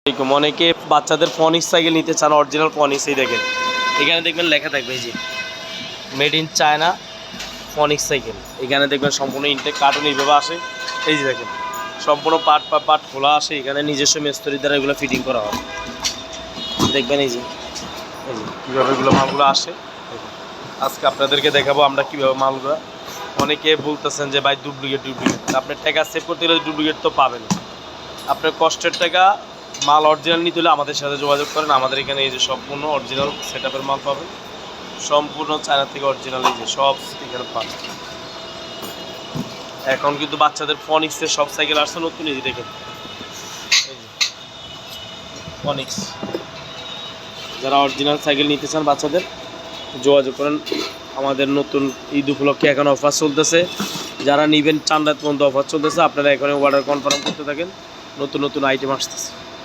অনেকে বাচ্চাদের ফনিক্স সাইকেল নিতে চান, অরিজিনাল ফনিক্সই দেখেন এখানে দেখবেন লেখা থাকবে এই যে মেড ইন চায়না ফনিক্স সাইকেল। এখানে দেখবেন সম্পূর্ণ ইনটেক কার্টুন এইভাবে আসে, এই যে দেখেন সম্পূর্ণ পার্ট খোলা আসে, এখানে নিজস্ব মিস্ত্রি দ্বারা এগুলো ফিটিং করা হয়। দেখবেন এই যে কীভাবে এগুলো মালগুলো আসে। আজকে আপনাদেরকে দেখাবো আমরা কীভাবে মালগুলো। অনেকে বলতেছেন যে ভাই ডুপ্লিকেট, আপনার টাকা সেভ করতে গেলে ডুপ্লিকেট তো পাবেন। আপনার কষ্টের টাকা মাল অরিজিনাল নিতে হলে আমাদের সাথে যোগাযোগ করেন। আমাদের এখানে এই যে সম্পূর্ণ অরিজিনাল সেট আপের মাল পাবেন, সম্পূর্ণ চায়না থেকে অরিজিনাল এই যে সব স্টিকার পাবেন। এখন কিন্তু বাচ্চাদের ফনিক্সের সব সাইকেল আসছে নতুন, এই যে দেখেন এই যে ফনিক্স। যারা অরিজিনাল সাইকেল নিতে চান বাচ্চাদের যোগাযোগ করেন। আমাদের নতুন ঈদ উপলক্ষে এখন অফার চলতেছে, যারা নেবেন চান রাত পর্যন্ত অফার চলতেছে। আপনারা এখন অর্ডার কনফার্ম করতে থাকেন, নতুন নতুন আইটেম আসতেছে।